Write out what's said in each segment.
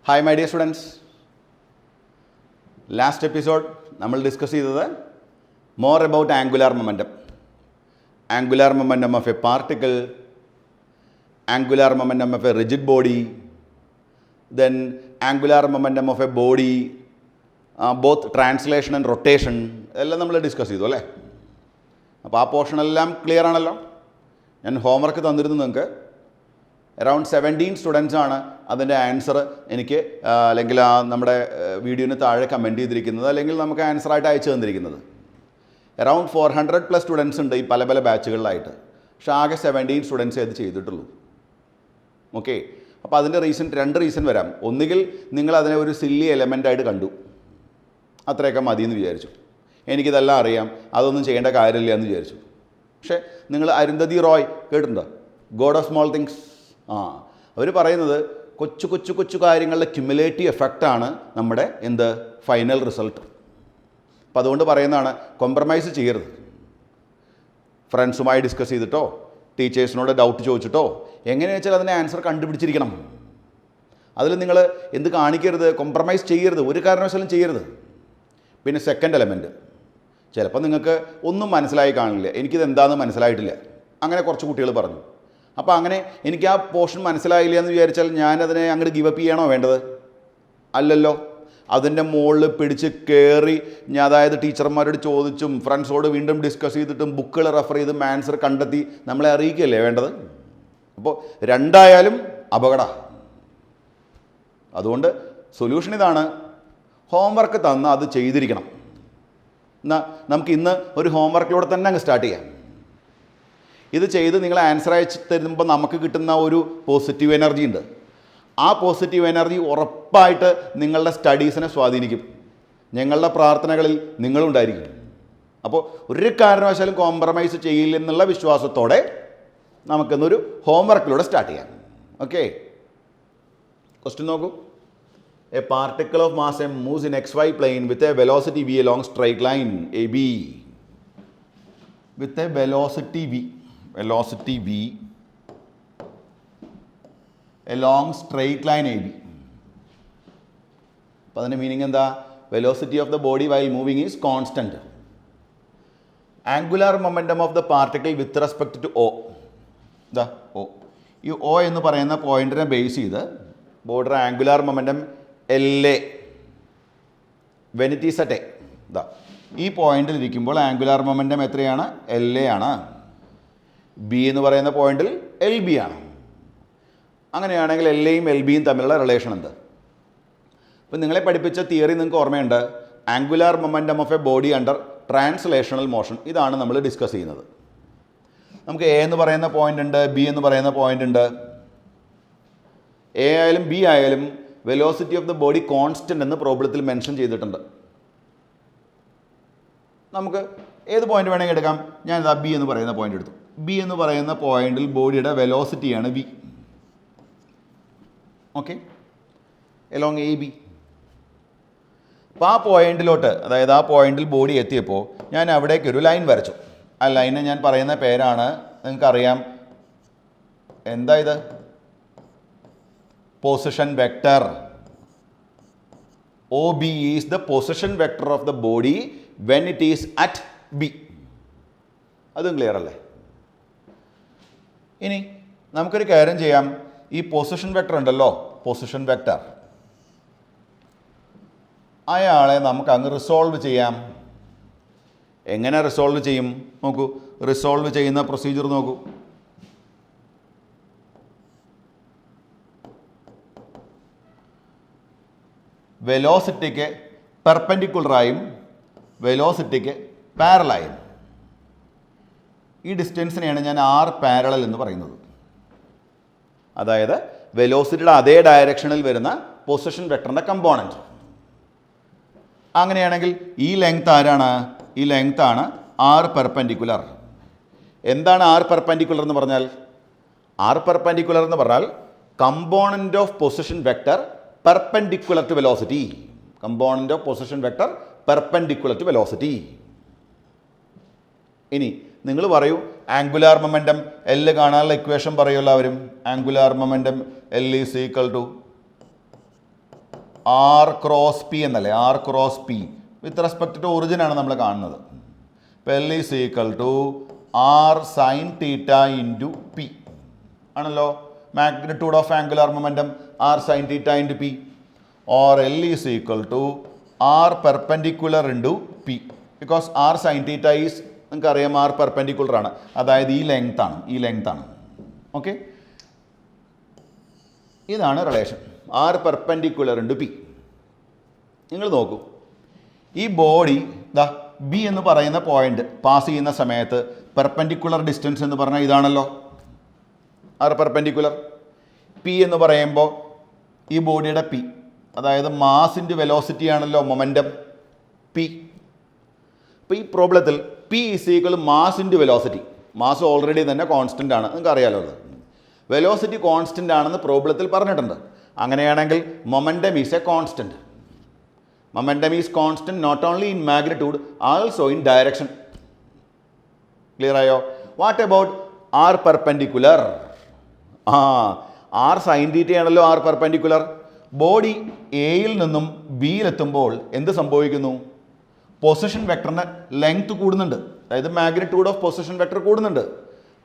Hi my dear students. Last episode നമ്മൾ discuss ചെയ്തത് more about angular momentum. Angular momentum of a particle, angular momentum of a rigid body, then angular momentum of a body, both translation and rotation എല്ലാം നമ്മൾ discuss ചെയ്തു അല്ലേ. അപ്പോൾ ആ പോർഷനെല്ലാം clear ആണല്ലോ. ഞാൻ ഹോംവർക്ക് തന്നിരുന്നു നിങ്ങൾക്ക്. അറൗണ്ട് 17 സ്റ്റുഡൻസാണ് അതിൻ്റെ ആൻസർ എനിക്ക് അല്ലെങ്കിൽ നമ്മുടെ വീഡിയോന് താഴെ കമൻറ്റ് ചെയ്തിരിക്കുന്നത്, അല്ലെങ്കിൽ നമുക്ക് ആൻസറായിട്ട് അയച്ചു തന്നിരിക്കുന്നത്. അറൗണ്ട് 400+ സ്റ്റുഡൻസ് ഉണ്ട് ഈ പല പല ബാച്ചുകളിലായിട്ട്. പക്ഷേ ആകെ 17 സ്റ്റുഡൻസേ അത് ചെയ്തിട്ടുള്ളൂ. ഓക്കെ, അപ്പോൾ അതിൻ്റെ രണ്ട് റീസൺ വരാം. ഒന്നുകിൽ നിങ്ങൾ അതിനെ ഒരു സില്ലി എലമെൻ്റായിട്ട് കണ്ടു, അത്രയൊക്കെ മതിയെന്ന് വിചാരിച്ചു. എനിക്കിതെല്ലാം അറിയാം, അതൊന്നും ചെയ്യേണ്ട കാര്യമില്ല എന്ന് വിചാരിച്ചു. പക്ഷേ നിങ്ങൾ അരുന്ധതി റോയ് കേട്ടിട്ടുണ്ടോ? God of Small Things. അവർ പറയുന്നത് കൊച്ചു കൊച്ചു കൊച്ചു കാര്യങ്ങളുടെ ക്യുമുലേറ്റീവ് എഫക്റ്റാണ് നമ്മുടെ ഫൈനൽ റിസൾട്ട്. അപ്പോൾ അതുകൊണ്ട് പറയുന്നതാണ്, കോംപ്രമൈസ് ചെയ്യരുത്. ഫ്രണ്ട്സുമായി ഡിസ്കസ് ചെയ്തിട്ടോ ടീച്ചേഴ്സിനോട് ഡൗട്ട് ചോദിച്ചിട്ടോ എങ്ങനെയാണെന്ന് വെച്ചാൽ അതിനെ ആൻസർ കണ്ടുപിടിച്ചിരിക്കണം. അതിൽ നിങ്ങൾ എന്ത് കാണിക്കരുത്, കോംപ്രമൈസ് ചെയ്യരുത്, ഒരു കാരണവശാലും ചെയ്യരുത്. പിന്നെ സെക്കൻഡ് എലമെൻറ്റ്, ചിലപ്പോൾ നിങ്ങൾക്ക് ഒന്നും മനസ്സിലായി കാണില്ല, എനിക്കിത് എന്താണെന്ന് മനസ്സിലായിട്ടില്ല, അങ്ങനെ കുറച്ച് കുട്ടികൾ പറഞ്ഞു. അപ്പോൾ അങ്ങനെ എനിക്ക് ആ പോർഷൻ മനസ്സിലായില്ല എന്ന് വിചാരിച്ചാൽ ഞാനതിനെ അങ്ങോട്ട് ഗിവപ്പ് ചെയ്യണോ വേണ്ടത്? അല്ലല്ലോ. അതിൻ്റെ മുകളിൽ പിടിച്ച് കയറി അതായത് ടീച്ചർമാരോട് ചോദിച്ചും ഫ്രണ്ട്സോട് വീണ്ടും ഡിസ്കസ് ചെയ്തിട്ടും ബുക്കുകൾ റെഫർ ചെയ്തും ആൻസർ കണ്ടെത്തി നമ്മളെ അറിയിക്കുകയല്ലേ വേണ്ടത്. അപ്പോൾ രണ്ടായാലും അപകടം. അതുകൊണ്ട് സൊല്യൂഷൻ ഇതാണ്, ഹോംവർക്ക് തന്ന് അത് ചെയ്തിരിക്കണം. എന്നാൽ നമുക്ക് ഇന്ന് ഒരു ഹോംവർക്കിലൂടെ തന്നെ അങ്ങ് സ്റ്റാർട്ട് ചെയ്യാം. ഇത് ചെയ്ത് നിങ്ങൾ ആൻസർ അയച്ച് തരുമ്പോൾ നമുക്ക് കിട്ടുന്ന ഒരു പോസിറ്റീവ് എനർജി ഉണ്ട്. ആ പോസിറ്റീവ് എനർജി ഉറപ്പായിട്ട് നിങ്ങളുടെ സ്റ്റഡീസിനെ സ്വാധീനിക്കും. ഞങ്ങളുടെ പ്രാർത്ഥനകളിൽ നിങ്ങളുണ്ടായിരിക്കും. അപ്പോൾ ഒരു കാരണവശാലും കോംപ്രമൈസ് ചെയ്യില്ലെന്നുള്ള വിശ്വാസത്തോടെ നമുക്കിന്നൊരു ഹോംവർക്കിലൂടെ സ്റ്റാർട്ട് ചെയ്യാം. ഓക്കെ, ക്വസ്റ്റ്യൻ നോക്കൂ. A particle of mass m moves in xy plane with a velocity v along straight line AB. With a velocity v along straight line AB. അപ്പോൾ അതിൻ്റെ മീനിങ് എന്താ? Velocity of the body while moving is constant. Angular momentum of the particle with respect to O. ഇതാ O. ഈ O എന്ന് പറയുന്ന പോയിന്റിനെ base ചെയ്ത് border angular momentum LA when it is at A. ഇതാ ഈ പോയിന്റിൽ ഇരിക്കുമ്പോൾ ആംഗുലാർ മൊമെൻറ്റം എത്രയാണ്? LA ആണ്. ബി എന്ന് പറയുന്ന പോയിന്റിൽ LB ആണ്. അങ്ങനെയാണെങ്കിൽ LAയും LBയും തമ്മിലുള്ള റിലേഷൻ എന്ത്? ഇപ്പം നിങ്ങളെ പഠിപ്പിച്ച തിയറി നിങ്ങൾക്ക് ഓർമ്മയുണ്ട്, angular momentum of A body under translational motion. ഇതാണ് നമ്മൾ ഡിസ്കസ് ചെയ്യുന്നത്. നമുക്ക് എ എന്ന് പറയുന്ന പോയിന്റ് ഉണ്ട്, ബി എന്ന് പറയുന്ന പോയിന്റ് ഉണ്ട്. എ ആയാലും ബി ആയാലും velocity of the body constant എന്ന് പ്രോബ്ലത്തിൽ മെൻഷൻ ചെയ്തിട്ടുണ്ട്. നമുക്ക് ഏത് പോയിന്റ് വേണമെങ്കിൽ എടുക്കാം. ഞാനിതാ ബി എന്ന് പറയുന്ന പോയിന്റ് എടുത്തു. ബി എന്ന് പറയുന്ന പോയിന്റിൽ ബോഡിയുടെ വെലോസിറ്റിയാണ് v. Okay, along a b. അപ്പോൾ ആ പോയിന്റിലോട്ട്, അതായത് ആ പോയിന്റിൽ ബോഡി എത്തിയപ്പോൾ ഞാൻ അവിടേക്കൊരു ലൈൻ വരച്ചു. ആ ലൈനെ ഞാൻ പറയുന്ന പേരാണ്, നിങ്ങൾക്കറിയാം എന്താ ഇത്? Position vector. OB is the position vector of the body when it is at B. അതും ക്ലിയർ അല്ലേ? ഇനി നമുക്കൊരു കാര്യം ചെയ്യാം. ഈ പൊസിഷൻ വെക്ടർ ഉണ്ടല്ലോ, പൊസിഷൻ വെക്ടർ, അയാളെ നമുക്ക് അങ്ങ് റിസോൾവ് ചെയ്യാം. എങ്ങനെ റിസോൾവ് ചെയ്യും നോക്കൂ. റിസോൾവ് ചെയ്യുന്ന പ്രൊസീജിയർ നോക്കൂ. വെലോസിറ്റിക്ക് പെർപെൻഡിക്കുലറായും വെലോസിറ്റിക്ക് പാരലായും. ഈ ഡിസ്റ്റൻസിനെയാണ് ഞാൻ R പാരലൽ എന്ന് പറയുന്നത്. അതായത് വെലോസിറ്റിയുടെ അതേ ഡയറക്ഷനിൽ വരുന്ന പൊസിഷൻ വെക്ടറിൻ്റെ കമ്പോണൻറ്റ്. അങ്ങനെയാണെങ്കിൽ ഈ ലെങ്ത് ആരാണ്? ഈ ലെങ്ത് ആണ് R പെർപെൻഡിക്കുലർ. എന്താണ് R പെർപെൻഡിക്കുലർ എന്ന് പറഞ്ഞാൽ? R പെർപെൻഡിക്കുലർ എന്ന് പറഞ്ഞാൽ component of position vector perpendicular to velocity. Component of position vector perpendicular to velocity. ഇനി നിങ്ങൾ പറയൂ, ആംഗുലാർ മൊമെൻറ്റം L കാണാനുള്ള ഇക്വേഷൻ പറയൂ എല്ലാവരും. Angular momentum L is equal to r cross p എന്നല്ലേ, r cross p with respect to origin ആണ് നമ്മൾ കാണുന്നത്. അപ്പോൾ l is equal to R sine theta into p ആണല്ലോ. Magnitude of angular momentum R sine theta into P, or L is equal to R perpendicular into P. Because R sine theta is നിങ്ങൾക്കറിയാം R perpendicular ആണ്, അതായത് ഈ length ആണ്. Okay, ഇതാണ് relation R perpendicular into P. നിങ്ങൾ നോക്കൂ, ഈ body ദാ ബി എന്ന് പറയുന്ന പോയിന്റ് പാസ് ചെയ്യുന്ന സമയത്ത് പെർപെൻഡിക്കുലർ ഡിസ്റ്റൻസ് എന്ന് പറഞ്ഞാൽ ഇതാണല്ലോ ആർ പെർപെൻഡിക്കുലർ. പി എന്ന് പറയുമ്പോൾ ഈ ബോഡിയുടെ പി, അതായത് മാസിൻ്റെ വെലോസിറ്റി ആണല്ലോ മൊമെൻറ്റം പി. അപ്പോൾ ഈ പ്രോബ്ലത്തിൽ p is equal mass into velocity. Mass already തന്നെ കോൺസ്റ്റൻ്റ് ആണ്, നിങ്ങൾക്ക് അറിയാലോ അത്. വെലോസിറ്റി കോൺസ്റ്റൻ്റ് ആണെന്ന് പ്രോബ്ലത്തിൽ പറഞ്ഞിട്ടുണ്ട്. അങ്ങനെയാണെങ്കിൽ momentum is a constant. Momentum is constant not only in magnitude also in direction. Clear ആയോ? What about r perpendicular? R sine തീറ്റയാണല്ലോ ആർ പെർപെൻഡിക്കുലർ. ബോഡി എയിൽ നിന്നും ബിയിലെത്തുമ്പോൾ എന്ത് സംഭവിക്കുന്നു? പൊസിഷൻ വെക്ടറിൻ്റെ ലെങ്ത് കൂടുന്നുണ്ട്, അതായത് മാഗ്നിറ്റ്യൂഡ് ഓഫ് പൊസിഷൻ വെക്ടർ കൂടുന്നുണ്ട്.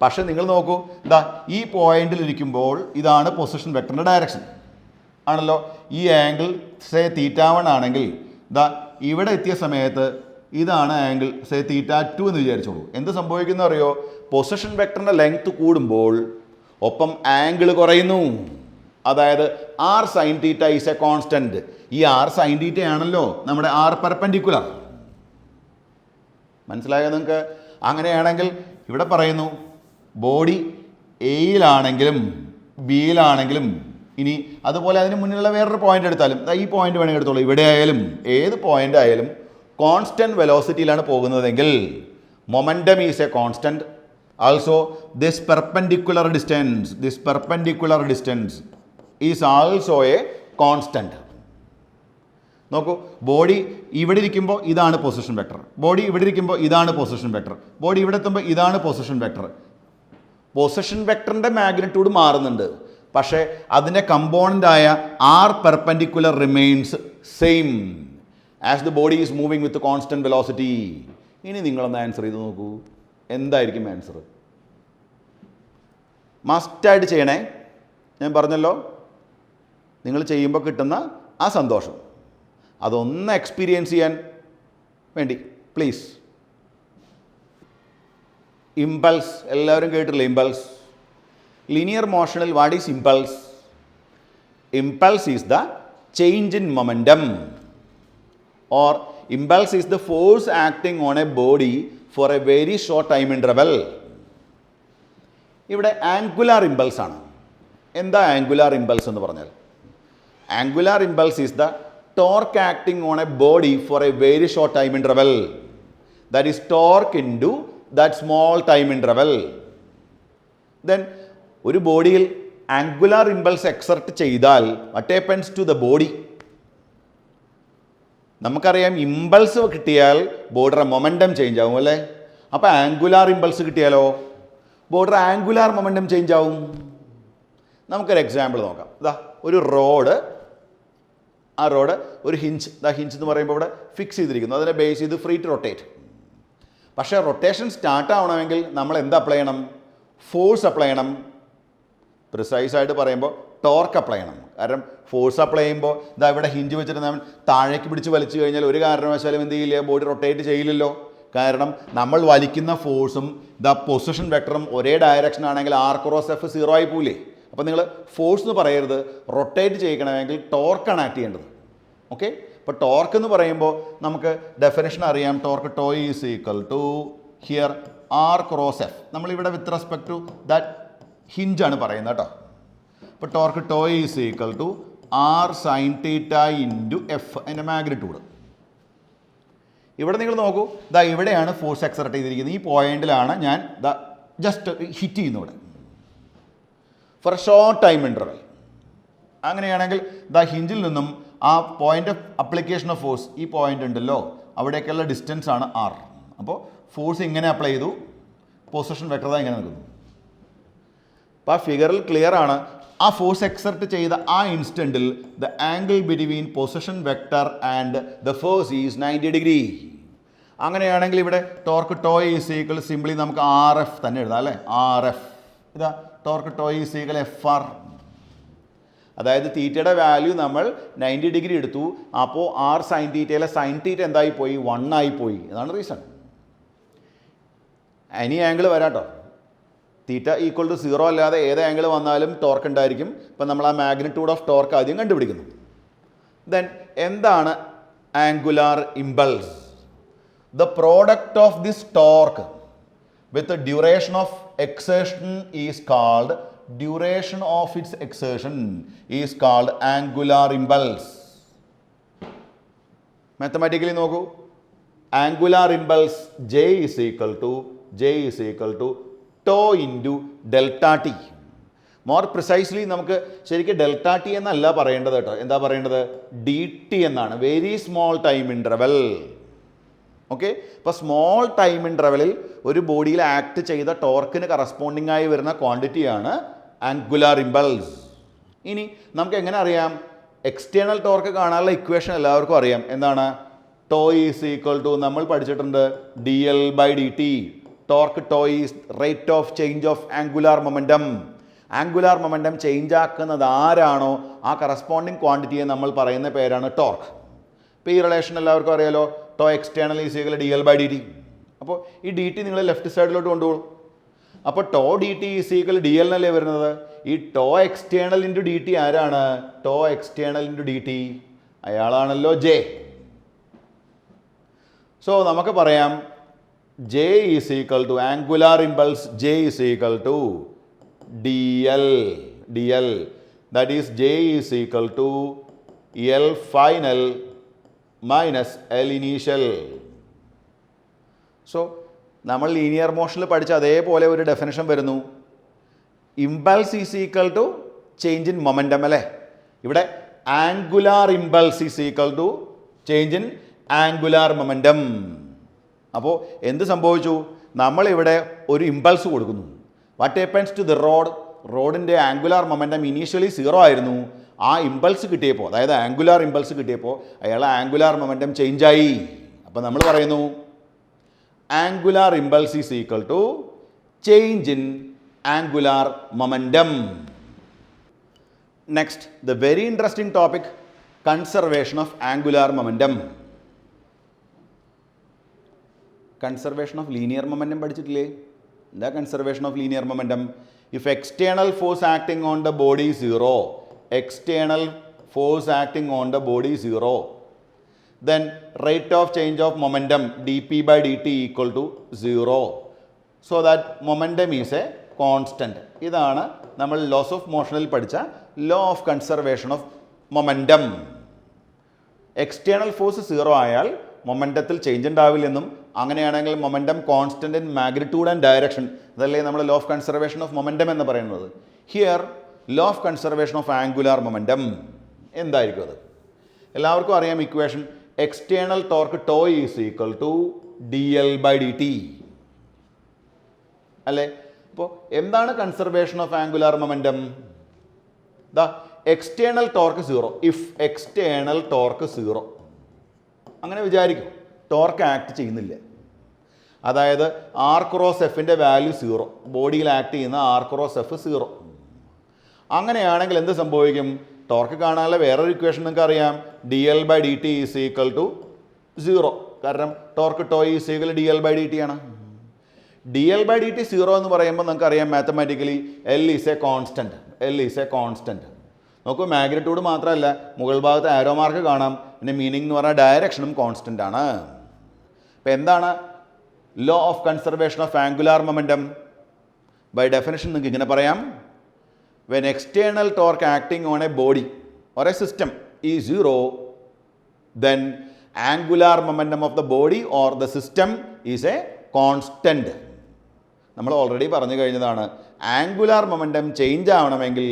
പക്ഷേ നിങ്ങൾ നോക്കൂ, ഇതാ ഈ പോയിന്റിൽ ഇരിക്കുമ്പോൾ ഇതാണ് പൊസിഷൻ വെക്ടറിൻ്റെ ഡയറക്ഷൻ ആണല്ലോ. ഈ ആംഗിൾ സേ തീറ്റ1 ആണെങ്കിൽ ഇതാ ഇവിടെ എത്തിയ സമയത്ത് ഇതാണ് ആംഗിൾ സേ തീറ്റ2 എന്ന് വിചാരിച്ചോളൂ. എന്ത് സംഭവിക്കുന്നു അറിയോ? പൊസിഷൻ വെക്ടറിൻ്റെ ലെങ്ത് കൂടുമ്പോൾ ഒപ്പം ആംഗിൾ കുറയുന്നു. അതായത് R sine theta is a constant. ഈ ആർ സൈൻ തീറ്റ ആണല്ലോ നമ്മുടെ ആർ പെർപെൻഡിക്കുലർ. മനസ്സിലായോ നിങ്ങൾക്ക്? അങ്ങനെയാണെങ്കിൽ ഇവിടെ പറയുന്നു ബോഡി എയിലാണെങ്കിലും ബിയിലാണെങ്കിലും, ഇനി അതുപോലെ അതിന് മുന്നിലുള്ള വേറൊരു പോയിന്റ് എടുത്താലും, ഈ പോയിന്റ് വേണമെങ്കിൽ എടുത്തോളൂ, ഇവിടെ ആയാലും ഏത് പോയിന്റ് ആയാലും കോൺസ്റ്റൻറ്റ് വെലോസിറ്റിയിലാണ് പോകുന്നതെങ്കിൽ momentum is a constant. Also this perpendicular distance is also A constant. നോക്കൂ, ബോഡി ഇവിടെ ഇരിക്കുമ്പോൾ ഇതാണ് പൊസിഷൻ വെക്ടർ, ബോഡി ഇവിടെ ഇരിക്കുമ്പോൾ ഇതാണ് പൊസിഷൻ വെക്ടർ, ബോഡി ഇവിടെ എത്തുമ്പോൾ ഇതാണ് പൊസിഷൻ വെക്ടർ. പൊസിഷൻ വെക്ടറിൻ്റെ മാഗ്നിറ്റ്യൂഡ് മാറുന്നുണ്ട്, പക്ഷേ അതിൻ്റെ കമ്പോണൻ്റായ r perpendicular remains same as the body is moving with constant velocity. ഇനി നിങ്ങളൊന്ന് ആൻസർ ചെയ്ത് നോക്കൂ, എന്തായിരിക്കും ആൻസർ? മസ്റ്റായിട്ട് ചെയ്യണേ. ഞാൻ പറഞ്ഞല്ലോ, നിങ്ങൾ ചെയ്യുമ്പോൾ കിട്ടുന്ന ആ സന്തോഷം അതൊന്ന് എക്സ്പീരിയൻസ് ചെയ്യാൻ വേണ്ടി പ്ലീസ്. ഇമ്പൾസ് എല്ലാവരും കേട്ടില്ലേ? ഇമ്പൾസ്. ലീനിയർ മോഷനിൽ what is impulse? Impulse is the change in momentum, or impulse is the force acting on a body for a very short time interval. ഇവിടെ ആംഗുലാർ ഇമ്പൾസ് ആണ്. എന്താ angular impulse എന്ന് പറഞ്ഞാൽ? Angular impulse is the torque acting on a body for a very short time interval. That is torque into that small time interval. Then ഒരു ബോഡിയിൽ angular impulse exert ചെയ്താൽ what happens to the body? നമുക്കറിയാം, impulse കിട്ടിയാൽ ബോഡിയുടെ momentum change ആവും അല്ലേ? അപ്പോൾ angular impulse കിട്ടിയാലോ ബോഡിയുടെ ആംഗുലാർ മൊമെൻറ്റം ചേഞ്ച് ആവും. നമുക്കൊരു എക്സാമ്പിൾ നോക്കാം. ഇതാ ഒരു റോഡ്, ആ റോഡ് ഒരു ഹിഞ്ച് എന്ന് പറയുമ്പോൾ ഇവിടെ ഫിക്സ് ചെയ്തിരിക്കുന്നു, അതിനെ ബേസ് ചെയ്ത് ഫ്രീ ടു റൊട്ടേറ്റ്. പക്ഷേ റൊട്ടേഷൻ സ്റ്റാർട്ട് ആവണമെങ്കിൽ നമ്മൾ എന്ത് അപ്ലൈ ചെയ്യണം? ഫോഴ്സ് അപ്ലൈ ചെയ്യണം. പ്രിസൈസായിട്ട് പറയുമ്പോൾ ടോർക്ക് അപ്ലൈ ചെയ്യണം. കാരണം ഫോഴ്സ് അപ്ലൈ ചെയ്യുമ്പോൾ ഇതാ ഇവിടെ ഹിഞ്ച് വെച്ചിട്ട് നമ്മൾ താഴേക്ക് പിടിച്ച് വലിച്ചു കഴിഞ്ഞാൽ ഒരു കാരണവശാലും എന്ത് ചെയ്യില്ല, ബോഡി റൊട്ടേറ്റ് ചെയ്യില്ലല്ലോ. കാരണം നമ്മൾ വലിക്കുന്ന ഫോഴ്സും ദ പൊസിഷൻ വെക്ടറും ഒരേ ഡയറക്ഷൻ ആണെങ്കിൽ ആർ ക്രോസ് എഫ് 0 ആയി പോയില്ലേ. അപ്പോൾ നിങ്ങൾ ഫോഴ്സ് എന്ന് പറയരുത്, റൊട്ടേറ്റ് ചെയ്യിക്കണമെങ്കിൽ ടോർക്കാണ് ആക്ട് ചെയ്യേണ്ടത്. ഓക്കെ, അപ്പോൾ ടോർക്ക് എന്ന് പറയുമ്പോൾ നമുക്ക് ഡെഫിനേഷൻ അറിയാം. Torque tau is equal to here R cross F. നമ്മളിവിടെ വിത്ത് റെസ്പെക്ട് ടു ദാറ്റ് ഹിഞ്ചാണ് പറയുന്നത് കേട്ടോ. അപ്പോൾ torque tau is equal to R sine theta into F, അതിൻ്റെ മാഗ്നിറ്റ്യൂഡ്. ഇവിടെ നിങ്ങൾ നോക്കൂ, ദാ ഇവിടെയാണ് ഫോഴ്സ് എക്സർട്ട് ചെയ്തിരിക്കുന്നത്. ഈ പോയിന്റിലാണ് ഞാൻ ദാ ജസ്റ്റ് ഹിറ്റ് ചെയ്യുന്നു ഇവിടെ for a short time interval. അങ്ങനെയാണെങ്കിൽ ദാ ഹിഞ്ചിൽ നിന്നും ആ point of application of force, ഈ പോയിന്റ് ഉണ്ടല്ലോ അവിടേക്കുള്ള ഡിസ്റ്റൻസ് ആണ് ആർ. അപ്പോൾ ഫോഴ്സ് ഇങ്ങനെ അപ്ലൈ ചെയ്തു, പൊസിഷൻ വെക്ടർ ഇങ്ങനെ നിൽക്കുന്നു. അപ്പോൾ ആ ഫിഗറിൽ ക്ലിയർ ആണ്, ആ ഫോഴ്സ് എക്സർട്ട് ചെയ്ത ആ ഇൻസ്റ്റൻറ്റിൽ the angle between position vector and the force is 90 degree. അങ്ങനെയാണെങ്കിൽ ഇവിടെ torque tau is equal simply നമുക്ക് ആർ എഫ് തന്നെ എഴുതാം അല്ലേ. ആർ എഫ് ഇതാ torque tau is equal f r. അതായത് തീറ്റയുടെ വാല്യൂ നമ്മൾ 90 ഡിഗ്രി എടുത്തു. അപ്പോൾ ആർ സൈൻ തീറ്റയിലെ സൈൻ തീറ്റ എന്തായി പോയി? 1 ആയി പോയി. അതാണ് റീസൺ. എനി ആംഗിൾ വരാട്ടോ, തീറ്റ ഈക്വൽ ടു 0 അല്ലാതെ ഏത് ആംഗിൾ വന്നാലും ടോർക്ക് ഉണ്ടായിരിക്കും. ഇപ്പം നമ്മൾ ആ മാഗ്നിറ്റ്യൂഡ് ഓഫ് ടോർക്ക് ആദ്യം കണ്ടുപിടിക്കുന്നു. ദെൻ എന്താണ് angular impulse? The product of this torque with duration of exertion is called duration of its exertion is called angular impulse. Mathematically നോക്കൂ, angular impulse J is equal to tau into delta t. More precisely നമുക്ക് ശരിക്കും delta T എന്നല്ല പറയേണ്ടത് കേട്ടോ. എന്താ പറയേണ്ടത്? D T എന്നാണ്. Very small time interval. Okay, ഇപ്പോൾ സ്മോൾ ടൈം ഇൻ്റർവെലിൽ ഒരു ബോഡിയിൽ ആക്ട് ചെയ്ത ടോർക്കിന് കറസ്പോണ്ടിങ് ആയി വരുന്ന ക്വാണ്ടിറ്റിയാണ് ആംഗുലാർ ഇമ്പൾസ്. ഇനി നമുക്ക് എങ്ങനെ അറിയാം? എക്സ്റ്റേണൽ ടോർക്ക് കാണാനുള്ള ഇക്വേഷൻ എല്ലാവർക്കും അറിയാം. എന്താണ്? ടോ ഈസ് ഈക്വൽ ടു നമ്മൾ പഠിച്ചിട്ടുണ്ട് D L by D T. Torque tau is rate of change of angular momentum. Angular momentum change ആക്കുന്നത് ആരാണോ ആ കറസ്പോണ്ടിങ് ക്വാണ്ടിറ്റിയെ നമ്മൾ പറയുന്ന പേരാണ് ടോർക്ക്. ഇപ്പോൾ ഈ റിലേഷൻ എല്ലാവർക്കും അറിയാലോ. Tau external is equal d L by D t. അപ്പോൾ ഈ ഡി ടി നിങ്ങൾ ലെഫ്റ്റ് സൈഡിലോട്ട് കൊണ്ടുപോകും. അപ്പോൾ tau d t is equal d l എന്നല്ലേ വരുന്നത്. ഈ tau external into d t ആരാണ്? Tau external into d t അയാളാണല്ലോ ജെ. സോ നമുക്ക് പറയാം j is equal to angular impulse j is equal to D l that is j is equal to l final minus L initial. So നമ്മൾ linear മോഷനിൽ പഠിച്ച അതേപോലെ ഒരു definition വരുന്നു. Impulse is equal to change in momentum അല്ലേ. ഇവിടെ angular impulse is equal to change in angular momentum. അപ്പോൾ എന്ത് സംഭവിച്ചു? നമ്മളിവിടെ ഒരു ഇമ്പൾസ് കൊടുക്കുന്നു. What happens to the rod? റോഡിൻ്റെ ആംഗുലാർ മൊമെൻറ്റം ഇനീഷ്യലി 0 ആയിരുന്നു. ആ ഇമ്പൾസ് കിട്ടിയപ്പോൾ, അതായത് ആംഗുലാർ ഇമ്പൾസ് കിട്ടിയപ്പോൾ അയാൾ ആംഗുലാർ മൊമെൻറ്റം ചേഞ്ചായി. അപ്പോൾ നമ്മൾ പറയുന്നു angular impulse is equal to change in angular momentum. Next, the very interesting topic, conservation of angular momentum. Conservation of linear momentum പഠിച്ചിട്ടില്ലേ? എന്താ conservation of linear momentum? If external force acting on the body is 0, external force acting on the body is 0, then rate of change of momentum dp by dt equal to 0. So that momentum is a constant. ഇതാണ് നമ്മൾ loss of മോഷനിൽ പഠിച്ച law of conservation of momentum. External force 0 ആയാൽ മൊമെൻറ്റത്തിൽ change ഉണ്ടാവില്ലെന്നും അങ്ങനെയാണെങ്കിൽ momentum constant in magnitude and direction, അതല്ലേ നമ്മൾ law of conservation of momentum എന്ന് പറയുന്നത്. Here law of conservation of angular momentum എന്തായിരിക്കും അത്? എല്ലാവർക്കും അറിയാം equation. External torque tau is equal to D L by D T അല്ലേ. അപ്പോൾ എന്താണ് conservation of angular momentum? The external torque 0. If external torque 0, അങ്ങനെ വിചാരിക്കും ടോർക്ക് ആക്ട് ചെയ്യുന്നില്ല. അതായത് ആർ ക്രോസ് എഫിൻ്റെ വാല്യൂ 0, ബോഡിയിൽ ആക്ട് ചെയ്യുന്ന ആർ ക്രോസ് എഫ് 0. അങ്ങനെയാണെങ്കിൽ എന്ത് സംഭവിക്കും? ടോർക്ക് കാണാനുള്ള വേറൊരു ഇക്വേഷൻ നിങ്ങൾക്ക് അറിയാം. D L by D t is equal to 0. കാരണം torque tau is equal d L by D t ആണ്. D L by D t 0 എന്ന് പറയുമ്പോൾ നിങ്ങൾക്ക് അറിയാം mathematically l is a constant. L is a constant. നോക്കൂ, magnitude മാത്രമല്ല, മുകൾ ഭാഗത്ത് ആരോ മാർക്ക് കാണാം. പിന്നെ മീനിങ് എന്ന് പറഞ്ഞാൽ ഡയറക്ഷനും കോൺസ്റ്റൻ്റ് ആണ്. അപ്പോൾ എന്താണ് law of conservation of angular momentum? By definition നിങ്ങൾക്ക് ഇങ്ങനെ പറയാം. When external torque acting on a body or a system is 0, then angular momentum of the body or the system is a constant. നമ്മൾ already പറഞ്ഞു കഴിഞ്ഞതാണ്. Angular momentum change ആവണമെങ്കിൽ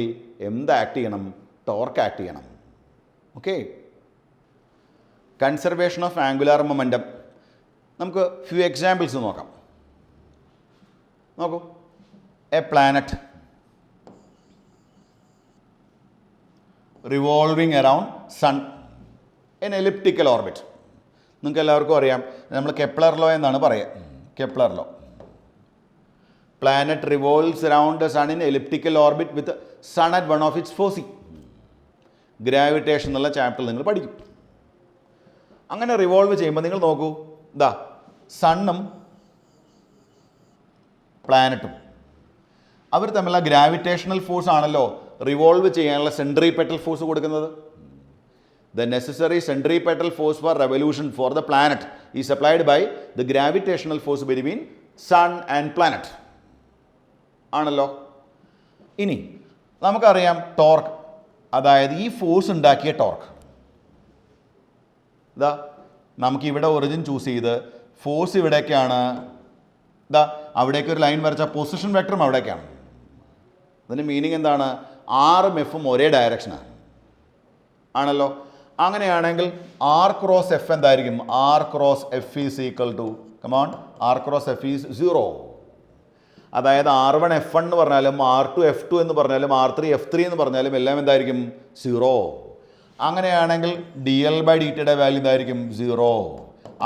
എന്ത് act ചെയ്യണം? Torque act ചെയ്യണം. Okay, conservation of angular momentum നമുക്ക് few examples നോക്കാം. നോക്കൂ, a planet. Revolving around sun in elliptical orbit. നിങ്ങൾക്ക് എല്ലാവർക്കും അറിയാം, നമ്മൾ കെപ്ലർ ലോ എന്നാണ് പറയുക. Kepler law, planet revolves around the sun in elliptical orbit with sun at one of its foci. Gravitation എന്നുള്ള ചാപ്റ്ററിൽ നിങ്ങൾ പഠിക്കും. അങ്ങനെ റിവോൾവ് ചെയ്യുമ്പോൾ നിങ്ങൾ നോക്കൂ, ഇതാ സണ്ണും പ്ലാനറ്റും അവർ തമ്മിലുള്ള ഗ്രാവിറ്റേഷണൽ ഫോഴ്സ് ആണല്ലോ റിവോൾവ് ചെയ്യാനുള്ള സെൻട്രിപെറ്റൽ ഫോഴ്സ് കൊടുക്കുന്നത്. The necessary centripetal force for revolution for the planet is supplied by the gravitational force between sun and planet. ആണല്ലോ. ഇനി നമുക്കറിയാം ടോർക്ക്, അതായത് ഈ ഫോഴ്സ് ഉണ്ടാക്കിയ ടോർക്ക്. ഇതാ നമുക്കിവിടെ ഒറിജിൻ ചൂസ് ചെയ്ത് ഫോഴ്സ് ഇവിടേക്കാണ്, ഇതാ അവിടേക്ക് ഒരു ലൈൻ വരച്ച പൊസിഷൻ വെക്ടറും അവിടേക്കാണ്. അതിൻ്റെ മീനിങ് എന്താണ്? ആറും എഫും ഒരേ ഡയറക്ഷനാണ്. ആണല്ലോ. അങ്ങനെയാണെങ്കിൽ ആർ ക്രോസ് എഫ് എന്തായിരിക്കും? R cross F is equal to, come on, R cross F is 0. അതായത് R1 F1 എന്ന് പറഞ്ഞാലും R2 F2 എന്ന് പറഞ്ഞാലും R3 F3 എന്ന് പറഞ്ഞാലും എല്ലാം എന്തായിരിക്കും? 0. അങ്ങനെയാണെങ്കിൽ dl/dt വാല്യൂ എന്തായിരിക്കും? 0.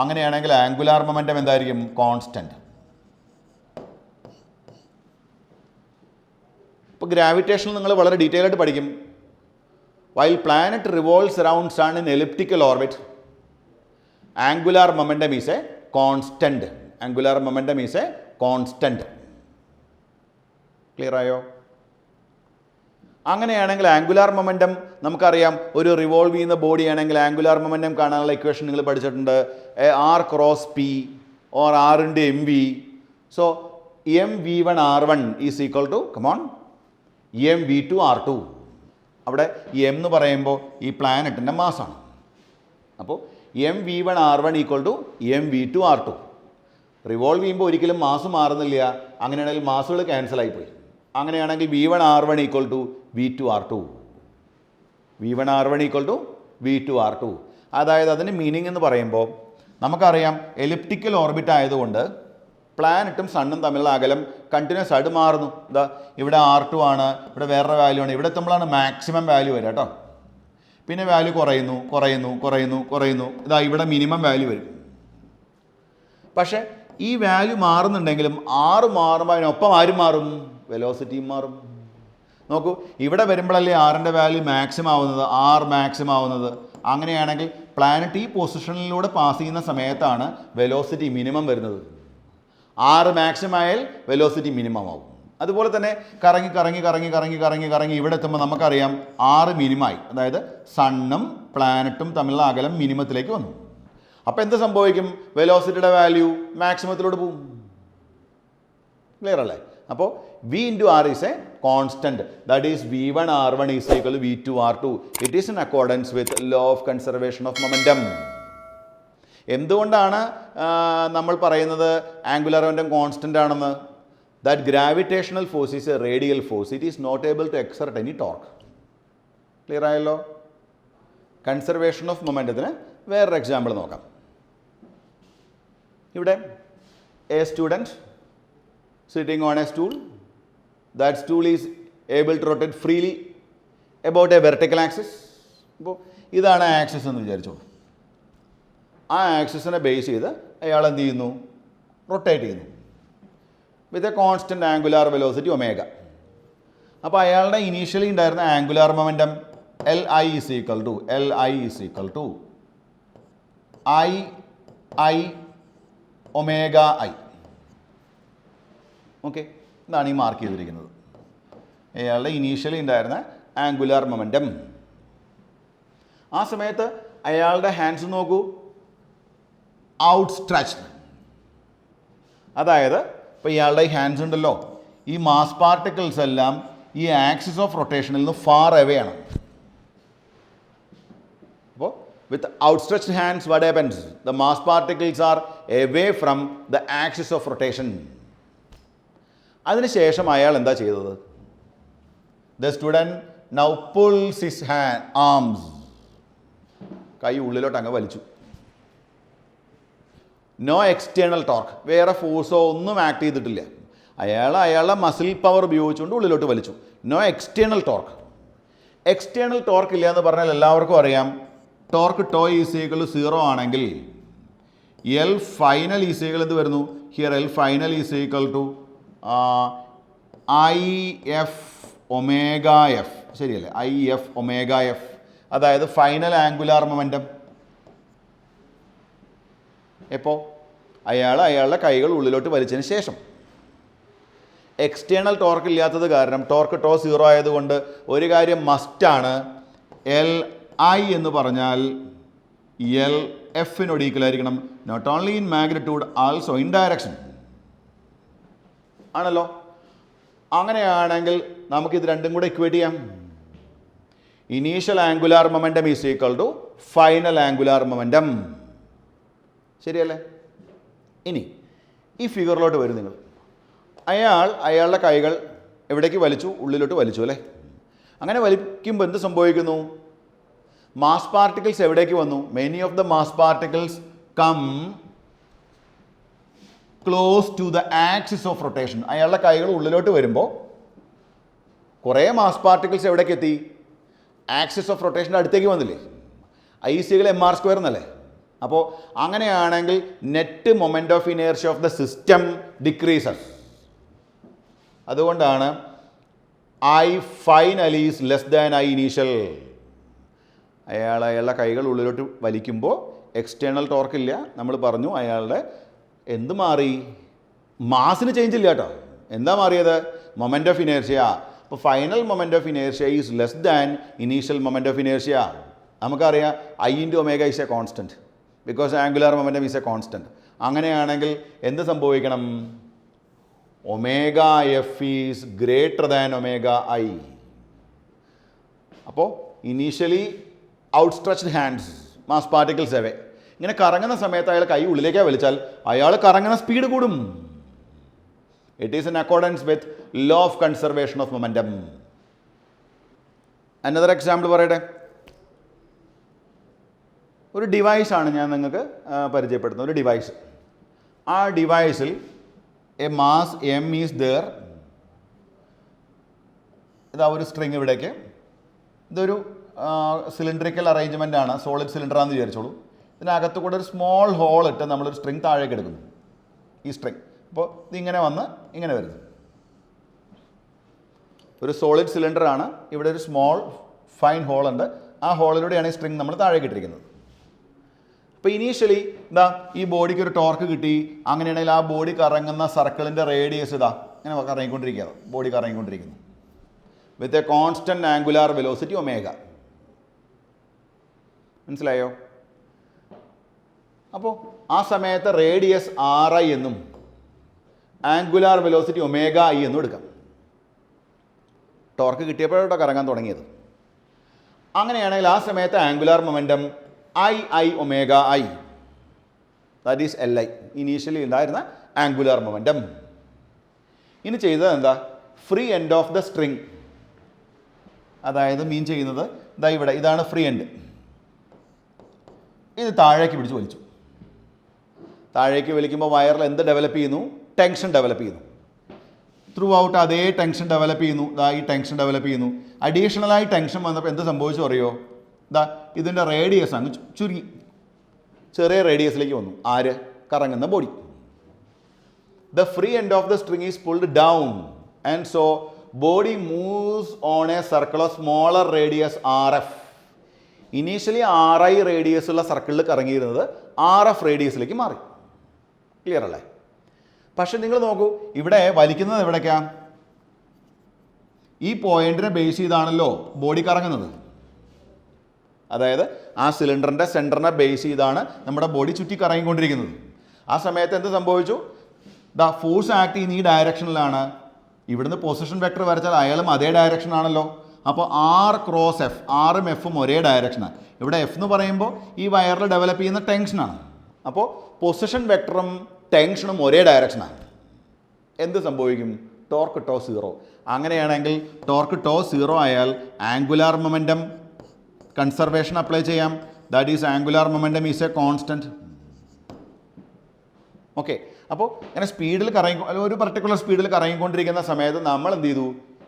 അങ്ങനെയാണെങ്കിൽ ആംഗുലാർ മൊമെൻറ്റം എന്തായിരിക്കും? കോൺസ്റ്റൻറ്റ്. ഇപ്പോൾ ഗ്രാവിറ്റേഷൻ നിങ്ങൾ വളരെ ഡീറ്റെയിൽ ആയിട്ട് പഠിക്കും. While planet revolves around sun in elliptical orbit, angular momentum is a constant. Angular momentum is a constant. Clear ആയോ? അങ്ങനെയാണെങ്കിൽ ആംഗുലാർ മൊമെൻറ്റം നമുക്കറിയാം, ഒരു റിവോൾവ് ചെയ്യുന്ന ബോഡി ആണെങ്കിൽ ആംഗുലാർ മൊമെൻറ്റം കാണാനുള്ള ഇക്വേഷൻ നിങ്ങൾ പഠിച്ചിട്ടുണ്ട്. R cross P or R into M V. So M V one R one is equal to, come on, M V two R two. അവിടെ എം എന്ന് പറയുമ്പോൾ ഈ പ്ലാനറ്റിൻ്റെ മാസാണ്. അപ്പോൾ M V one R one equal to M V two R two. Revolve ചെയ്യുമ്പോൾ ഒരിക്കലും mass മാറുന്നില്ല. അങ്ങനെയാണെങ്കിൽ മാസുകൾ ക്യാൻസൽ ആയിപ്പോയി. അങ്ങനെയാണെങ്കിൽ V one R one equal to V two R two. V one R one equal to V two R two. അതായത് അതിന് meaning എന്ന് പറയുമ്പോൾ നമുക്കറിയാം എലിപ്റ്റിക്കൽ ഓർബിറ്റ് ആയതുകൊണ്ട് പ്ലാനറ്റും സണ്ണും തമ്മിലുള്ള അകലം കണ്ടിന്യൂസ് ആയിട്ട് മാറുന്നു. ഇതാ ഇവിടെ R2 ആണ്, ഇവിടെ വേറൊരു വാല്യൂ ആണ്. ഇവിടെ എത്തുമ്പോഴാണ് മാക്സിമം വാല്യൂ വരിക കേട്ടോ. പിന്നെ വാല്യൂ കുറയുന്നു കുറയുന്നു കുറയുന്നു കുറയുന്നു. ഇതാ ഇവിടെ മിനിമം വാല്യൂ വരും. പക്ഷേ ഈ വാല്യൂ മാറുന്നുണ്ടെങ്കിലും R മാറുമ്പോൾ അതിനൊപ്പം ആരും മാറും? വെലോസിറ്റിയും മാറും. നോക്കൂ, ഇവിടെ വരുമ്പോഴല്ലേ ആറിൻ്റെ വാല്യൂ മാക്സിമം ആവുന്നത്, R മാക്സിമം ആവുന്നത്. അങ്ങനെയാണെങ്കിൽ പ്ലാനറ്റ് ഈ പൊസിഷനിലൂടെ പാസ് ചെയ്യുന്ന സമയത്താണ് വെലോസിറ്റി മിനിമം വരുന്നത്. R മാക്സിമം ആയാൽ വെലോസിറ്റി മിനിമം ആവും. അതുപോലെ തന്നെ കറങ്ങി കറങ്ങി കറങ്ങി കറങ്ങി കറങ്ങി കറങ്ങി ഇവിടെ എത്തുമ്പോൾ നമുക്കറിയാം R മിനിമമായി. അതായത് സണ്ണും പ്ലാനറ്റും തമ്മിലുള്ള അകലം മിനിമത്തിലേക്ക് വന്നു. അപ്പോൾ എന്ത് സംഭവിക്കും? വെലോസിറ്റിയുടെ വാല്യൂ മാക്സിമത്തിലോട്ട് പോവും. ക്ലിയർ അല്ലേ? അപ്പോൾ V into R is a constant. That is V1 R1 is equal to V2 R2. It is in accordance with law of conservation of momentum. എന്തുകൊണ്ടാണ് നമ്മൾ പറയുന്നത് ആംഗുലാർ മൊമെൻറ്റം കോൺസ്റ്റൻ്റ് ആണെന്ന്? That gravitational force is a radial force. It is not able to exert any torque. Clear ആയല്ലോ? Conservation of മൊമെൻറ്റത്തിന് വേറൊരു example നോക്കാം. ഇവിടെ a student sitting on a stool. That stool is able to rotate freely about a vertical axis. അപ്പോൾ ഇതാണ് axis എന്ന് വിചാരിച്ചോളൂ. ആ ആക്സിസിനെ base ചെയ്ത് അയാൾ എന്ത് ചെയ്യുന്നു? റൊട്ടേറ്റ് ചെയ്യുന്നു വിത്ത് a constant angular velocity omega. അപ്പോൾ അയാളുടെ ഇനീഷ്യലി ഉണ്ടായിരുന്ന angular momentum Li is equal to I omega I. Okay, ഇതാണ് ഈ മാർക്ക് ചെയ്തിരിക്കുന്നത്. അയാളുടെ ഇനീഷ്യലി ഉണ്ടായിരുന്ന ആംഗുലാർ മൊമെൻറ്റം. ആ സമയത്ത് അയാളുടെ ഹാൻഡ്സ് നോക്കൂ, ഔട്ട് സ്ട്രെച്ച്ഡ്. അതായത് ഇപ്പോൾ ഇയാളുടെ ഈ ഹാൻഡ്സ് ഉണ്ടല്ലോ, ഈ മാസ് പാർട്ടിക്കിൾസ് എല്ലാം ഈ ആക്സിസ് ഓഫ് റൊട്ടേഷനിൽ നിന്ന് ഫാർ അവേ ആണ്. അപ്പോൾ with outstretched hands what happens? The mass particles are away from the axis of rotation. അതിനുശേഷം അയാൾ എന്താ ചെയ്തത്? The student now pulls his arms. കൈ ഉള്ളിലോട്ട് അങ്ങ് വലിച്ചു. നോ എക്സ്റ്റേണൽ ടോർക്ക്, വേറെ ഫോഴ്സോ ഒന്നും ആക്ട് ചെയ്തിട്ടില്ല. അയാളുടെ മസിൽ പവർ ഉപയോഗിച്ചുകൊണ്ട് ഉള്ളിലോട്ട് വലിച്ചു. No external torque. External torque ഇല്ല എന്ന് പറഞ്ഞാൽ എല്ലാവർക്കും അറിയാം, ടോർക്ക് ടോ ഈസ് ഈക്വൽ 0 ആണെങ്കിൽ എൽ ഫൈനൽ ഈസ് ഈക്വൽ എന്ത് വരുന്നു? Here L final is equal to I F omega F, ശരിയല്ലേ? ഐ എഫ് ഒമേഗ എഫ്, അതായത് ഫൈനൽ ആംഗുലാർ മൊമെൻറ്റം. എപ്പോൾ? അയാളുടെ കൈകൾ ഉള്ളിലോട്ട് വലിച്ചതിന് ശേഷം. എക്സ്റ്റേണൽ ടോർക്ക് ഇല്ലാത്തത് കാരണം, ടോർക്ക് ടോ 0 ആയതുകൊണ്ട് ഒരു കാര്യം മസ്റ്റാണ്, എൽ ഐ എന്ന് പറഞ്ഞാൽ എൽ എഫിനോട് ഈക്വൽ ആയിരിക്കണം, not only in magnitude also in direction. ആണല്ലോ? അങ്ങനെയാണെങ്കിൽ നമുക്കിത് രണ്ടും കൂടെ ഇക്വേറ്റ് ചെയ്യാം. Initial angular momentum is equal to final angular momentum. ശരിയല്ലേ? ഇനി ഈ ഫിഗറിലോട്ട് വരും നിങ്ങൾ. അയാളുടെ കൈകൾ എവിടേക്ക് വലിച്ചു? ഉള്ളിലോട്ട് വലിച്ചു അല്ലേ? അങ്ങനെ വലിക്കുമ്പോൾ എന്ത് സംഭവിക്കുന്നു? മാസ് പാർട്ടിക്കിൾസ് എവിടേക്ക് വന്നു? Many of the mass particles come close to the axis of rotation. അയാളുടെ കൈകൾ ഉള്ളിലോട്ട് വരുമ്പോൾ കുറേ മാസ് പാർട്ടിക്കിൾസ് എവിടേക്ക് എത്തി? ആക്സിസ് ഓഫ് റൊട്ടേഷൻ്റെ അടുത്തേക്ക് വന്നില്ലേ? ഐ സികൾ mr² എന്നല്ലേ? അപ്പോൾ അങ്ങനെയാണെങ്കിൽ net moment of inertia of the system decreases. അതുകൊണ്ടാണ് I final is less than I initial. അയാളുടെ കൈകൾ ഉള്ളിലോട്ട് വലിക്കുമ്പോൾ എക്സ്റ്റേണൽ ടോർക്കില്ല. നമ്മൾ പറഞ്ഞു അയാളുടെ എന്ത് മാറി? മാസിന് ചേഞ്ച് ഇല്ല കേട്ടോ. എന്താ മാറിയത്? Moment of inertia. അപ്പോൾ final moment of inertia is less than initial moment of inertia. നമുക്കറിയാം I into omega is a constant because angular momentum is a constant. അങ്ങനെയാണെങ്കിൽ എന്ത് സംഭവിക്കണം? Omega F is greater than omega I. അപ്പോൾ initially outstretched hands mass particles away. ഇങ്ങനെ കറങ്ങുന്ന സമയത്ത് അയാൾ കൈ ഉള്ളിലേക്കാണ് വലിച്ചാൽ അയാൾ കറങ്ങുന്ന സ്പീഡ് കൂടും. It is in accordance with law of conservation of momentum. Another example പറയട്ടെ. ഒരു ഡിവൈസാണ് ഞാൻ നിങ്ങൾക്ക് പരിചയപ്പെടുത്തുന്നത്. ഒരു ഡിവൈസ്. ആ ഡിവൈസിൽ a mass M is there. ഇതാ ഒരു സ്ട്രിങ് ഇവിടേക്ക്. ഇതൊരു സിലിണ്ടറിക്കൽ അറേഞ്ച്മെൻ്റ് ആണ്. സോളിഡ് സിലിണ്ടറാണെന്ന് വിചാരിച്ചോളൂ. ഇതിനകത്ത് കൂടെ ഒരു സ്മോൾ ഹോൾ ഇട്ട് നമ്മളൊരു സ്ട്രിങ് താഴേക്ക് എടുക്കുന്നു. ഈ സ്ട്രിങ് അപ്പോൾ ഇതിങ്ങനെ വന്ന് ഇങ്ങനെ വരുന്നു. ഒരു സോളിഡ് സിലിണ്ടറാണ്. ഇവിടെ ഒരു സ്മോൾ ഫൈൻ ഹോൾ ഉണ്ട്. ആ ഹോളിലൂടെയാണ് ഈ സ്ട്രിങ് നമ്മൾ താഴേക്ക് ഇട്ടിരിക്കുന്നത്. അപ്പോൾ ഇനീഷ്യലി ഇതാ ഈ ബോഡിക്ക് ഒരു ടോർക്ക് കിട്ടി. അങ്ങനെയാണെങ്കിൽ ആ ബോഡി കറങ്ങുന്ന സർക്കിളിൻ്റെ റേഡിയസ് ഇതാ ഇങ്ങനെ കറങ്ങിക്കൊണ്ടിരിക്കുകയാണ്. ബോഡി കറങ്ങിക്കൊണ്ടിരിക്കുന്നു with a constant angular velocity omega. മനസ്സിലായോ? അപ്പോൾ ആ സമയത്ത് റേഡിയസ് RI എന്നും ആംഗുലാർ വെലോസിറ്റി ഒമേഗ I എന്നും എടുക്കാം. ടോർക്ക് കിട്ടിയപ്പോഴോട്ടോ കറങ്ങാൻ തുടങ്ങിയത്. അങ്ങനെയാണെങ്കിൽ ആ സമയത്ത് angular momentum I omega I, that is LI, initially ഉണ്ടായിരുന്ന ആംഗുലാർ മൊമെൻറ്റം. ഇനി ചെയ്തത് എന്താ? Free end of the string, അതായത് മീൻ ചെയ്യുന്നത് ഇതാ ഇവിടെ, ഇതാണ് ഫ്രീ എൻഡ്. ഇത് താഴേക്ക് പിടിച്ച് വലിച്ചു. താഴേക്ക് വലിക്കുമ്പോൾ വയറിൽ എന്ത് ഡെവലപ്പ് ചെയ്യുന്നു? ടെൻഷൻ ഡെവലപ്പ് ചെയ്യുന്നു. ത്രൂ ഔട്ട് അതേ ടെൻഷൻ ഡെവലപ്പ് ചെയ്യുന്നു. ഇതാ ഈ ടെൻഷൻ ഡെവലപ്പ് ചെയ്യുന്നു. അഡീഷണലായി ടെൻഷൻ വന്നപ്പോൾ എന്ത് സംഭവിച്ചു അറിയോ? ഇതാ ഇതിൻ്റെ റേഡിയസ് അങ്ങ് ചുരുങ്ങി, ചെറിയ റേഡിയസിലേക്ക് വന്നു. ആര്? കറങ്ങുന്ന body. The free end of the string is pulled down and so body moves on A circle of smaller radius RF. Initially RI radius ഉള്ള സർക്കിളിൽ കറങ്ങിയിരുന്നത് RF റേഡിയസിലേക്ക് മാറി. ക്ലിയർ അല്ലേ? പക്ഷെ നിങ്ങൾ നോക്കൂ, ഇവിടെ വലിക്കുന്നത് എവിടേക്കാണ്? ഈ പോയിന്റിനെ ബേസ് ചെയ്താണല്ലോ ബോഡി കറങ്ങുന്നത്. അതായത് ആ സിലിണ്ടറിൻ്റെ സെൻറ്ററിനെ ബേസ് ചെയ്താണ് നമ്മുടെ ബോഡി ചുറ്റി കറങ്ങിക്കൊണ്ടിരിക്കുന്നത്. ആ സമയത്ത് എന്ത് സംഭവിച്ചു? ദ ഫോഴ്സ് ആക്ട് ചെയ്യുന്ന ഈ ഡയറക്ഷനിലാണ്. ഇവിടുന്ന് പൊസിഷൻ വെക്ടർ വരച്ചാൽ അയാളും അതേ ഡയറക്ഷനാണല്ലോ. അപ്പോൾ R ക്രോസ് F, Rഉം Fഉം ഒരേ ഡയറക്ഷനാണ്. ഇവിടെ F എന്ന് പറയുമ്പോൾ ഈ വയറിൽ ഡെവലപ്പ് ചെയ്യുന്ന ടെൻഷനാണ്. അപ്പോൾ പൊസിഷൻ വെക്ടറും ടെൻഷനും ഒരേ ഡയറക്ഷനാണ്. എന്ത് സംഭവിക്കും? Torque to 0. അങ്ങനെയാണെങ്കിൽ ടോർക്ക് ടോ 0 ആയാൽ ആംഗുലാർ മൊമെൻറ്റം കൺസർവേഷൻ അപ്ലൈ ചെയ്യാം. That is angular momentum is a constant. Okay. അപ്പോൾ ഇങ്ങനെ സ്പീഡിൽ ഒരു പർട്ടിക്കുലർ സ്പീഡിൽ കറങ്ങിക്കൊണ്ടിരിക്കുന്ന സമയത്ത് നമ്മൾ എന്ത് ചെയ്തു?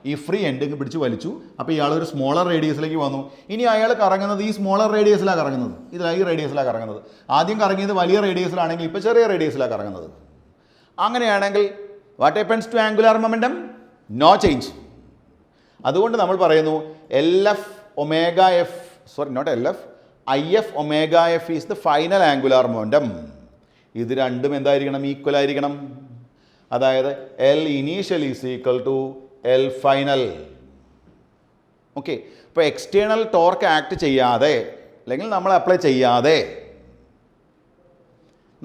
ഈ ഫ്രീ എൻഡിങ് പിടിച്ച് വലിച്ചു. അപ്പോൾ ഇയാൾ ഒരു സ്മോളർ റേഡിയസിലേക്ക് വന്നു. ഇനി അയാൾ കറങ്ങുന്നത് ഈ സ്മോളർ റേഡിയസിലാണ് കറങ്ങുന്നത്, ഈ റേഡിയസിലാണ് കറങ്ങുന്നത്. ആദ്യം കറങ്ങിയത് വലിയ റേഡിയസിലാണെങ്കിൽ ഇപ്പോൾ ചെറിയ റേഡിയസിലാണ് കറങ്ങുന്നത്. അങ്ങനെയാണെങ്കിൽ what happens to angular momentum? No change. അതുകൊണ്ട് നമ്മൾ പറയുന്നു LF omega F, sorry not LF, IF omega F is the final angular momentum. ഇത് രണ്ടും എന്തായിരിക്കണം? ഈക്വൽ ആയിരിക്കണം. അതായത് L initial is equal to L final. Okay, ഇപ്പോൾ എക്സ്റ്റേണൽ ടോർക്ക് ആക്ട് ചെയ്യാതെ അല്ലെങ്കിൽ നമ്മൾ അപ്ലൈ ചെയ്യാതെ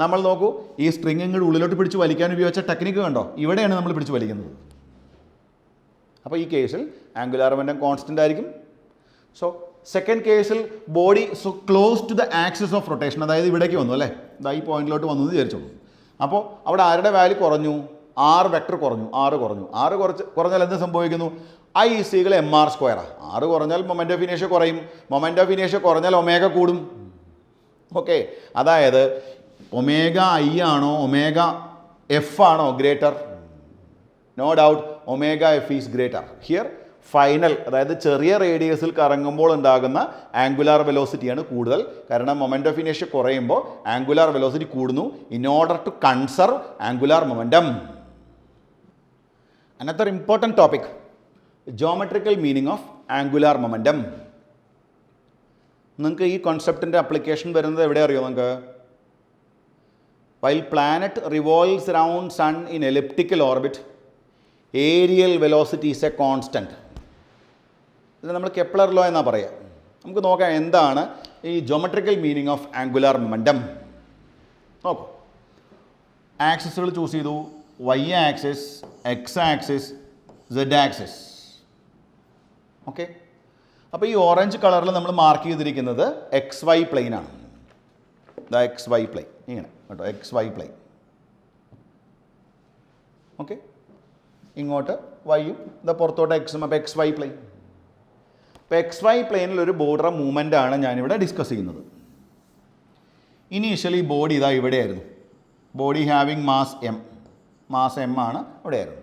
നമ്മൾ നോക്കൂ, ഈ സ്ട്രിങ് ഇങ്ങോട്ട് ഉള്ളിലോട്ട് പിടിച്ച് വലിക്കാൻ ഉപയോഗിച്ച ടെക്നിക്ക് കണ്ടോ? ഇവിടെയാണ് നമ്മൾ പിടിച്ച് വലിക്കുന്നത്. അപ്പോൾ ഈ കേസിൽ ആംഗുലാർ മൊമെൻറ്റം കോൺസ്റ്റൻ്റ് ആയിരിക്കും. സോ സെക്കൻഡ് കേസിൽ body so close to the axis of rotation, അതായത് ഇവിടേക്ക് വന്നു അല്ലേ, ഇതാ ഈ പോയിന്റിലോട്ട് വന്നു എന്ന് വിചാരിച്ചോളൂ. അപ്പോൾ അവിടെ ആരുടെ വാല്യൂ കുറഞ്ഞു? R വെക്ടർ കുറഞ്ഞു. R കുറഞ്ഞാൽ എന്ത് സംഭവിക്കുന്നു? I = mr². R കുറഞ്ഞാൽ മൊമെൻ്റ് ഓഫ് ഇനേഷ്യ കുറയും. മൊമെൻ്റ് ഓഫ് ഇനേഷ്യ കുറഞ്ഞാൽ ഒമേഗ കൂടും. ഓക്കെ, അതായത് ഒമേഗ I ആണോ ഒമേഗ F ആണോ greater? No doubt omega F is greater. Here final, അതായത് ചെറിയ റേഡിയസിൽ കറങ്ങുമ്പോൾ ഉണ്ടാകുന്ന ആംഗുലാർ വെലോസിറ്റിയാണ് കൂടുതൽ. കാരണം മൊമെൻ്റ് ഓഫ് ഇനേഷ്യ കുറയുമ്പോൾ ആംഗുലാർ വെലോസിറ്റി കൂടുന്നു in order to conserve angular momentum. Another important topic, geometrical meaning of angular momentum. നിങ്ങൾക്ക് ഈ കോൺസെപ്റ്റിൻ്റെ അപ്ലിക്കേഷൻ വരുന്നത് എവിടെ അറിയോ നിങ്ങൾക്ക്? While planet revolves around sun in elliptical orbit, areal velocity is a constant. ഇത് നമ്മൾ കെപ്ലർ ലോ എന്നാണ് പറയുക. നമുക്ക് നോക്കാം എന്താണ് ഈ geometrical meaning of angular momentum. നോക്കൂ, ആക്സിസുകൾ ചൂസ് ചെയ്തു. Y axis, X axis, Z axis. Okay, അപ്പോൾ ഈ ഓറഞ്ച് കളറിൽ നമ്മൾ മാർക്ക് ചെയ്തിരിക്കുന്നത് XY പ്ലെയിനാണ്. ദാ XY പ്ലെയിൻ ഇങ്ങനെ കേട്ടോ, XY പ്ലെയിൻ. ഓക്കെ, ഇങ്ങോട്ട് വൈയും ഇതാ പുറത്തോട്ട് എക്സും, അപ്പോൾ XY പ്ലെയിൻ. ഇപ്പോൾ XY പ്ലെയിനിൽ ഒരു ബോർഡർ മൂവ്മെൻ്റ് ആണ് ഞാനിവിടെ ഡിസ്കസ് ചെയ്യുന്നത്. ഇനീഷ്യലി ബോഡി ഇതാ ഇവിടെയായിരുന്നു. ബോഡി ഹാവിങ് മാസ് M ആണ് ഇവിടെയായിരുന്നു.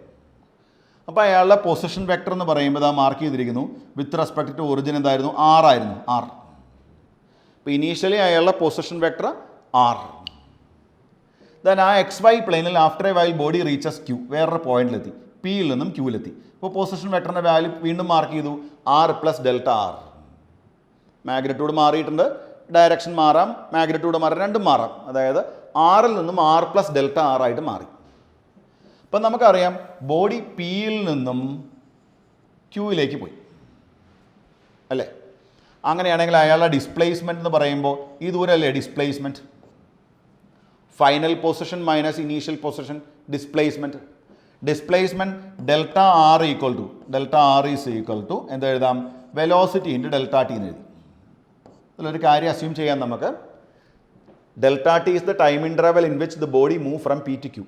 അപ്പോൾ അയാളുടെ പൊസിഷൻ വെക്ടർ എന്ന് പറയുമ്പോൾ ഇതാ മാർക്ക് ചെയ്തിരിക്കുന്നു. വിത്ത് റെസ്പെക്ട് ടു ഒറിജിൻ എന്തായിരുന്നു? R ആയിരുന്നു. അപ്പോൾ ഇനീഷ്യലി അയാളുടെ പൊസിഷൻ വെക്ടർ R. ദെൻ ആ XY പ്ലെയിനിൽ after A while body reaches Q, വേറൊരു പോയിന്റിലെത്തി, പിയിൽ നിന്നും ക്യൂവിലെത്തി. അപ്പോൾ പൊസിഷൻ വെക്ടറിൻ്റെ വാല്യൂ വീണ്ടും മാർക്ക് ചെയ്തു R + Δr. മാഗ്നിറ്റ്യൂഡ് മാറിയിട്ടുണ്ട്, ഡയറക്ഷൻ മാറാം, മാഗ്നിറ്റ്യൂഡ് മാറാം, രണ്ടും മാറാം. അതായത് R നിന്നും R + Δr ആയിട്ട് മാറി. അപ്പം നമുക്കറിയാം ബോഡി പിയിൽ നിന്നും ക്യൂവിലേക്ക് പോയി അല്ലേ? അങ്ങനെയാണെങ്കിൽ അയാളുടെ ഡിസ്പ്ലേസ്മെൻറ്റ് എന്ന് പറയുമ്പോൾ ഈ ദൂരമല്ലേ displacement? Final position minus initial position, displacement. Displacement Δr is equal to എന്തെഴുതാം? വെലോസിറ്റി ഇൻറ്റു Δt എന്ന് എഴുതി. അതിലൊരു കാര്യം അസ്യൂം ചെയ്യാം നമുക്ക്. Δt is the time interval in which the body move from P to Q.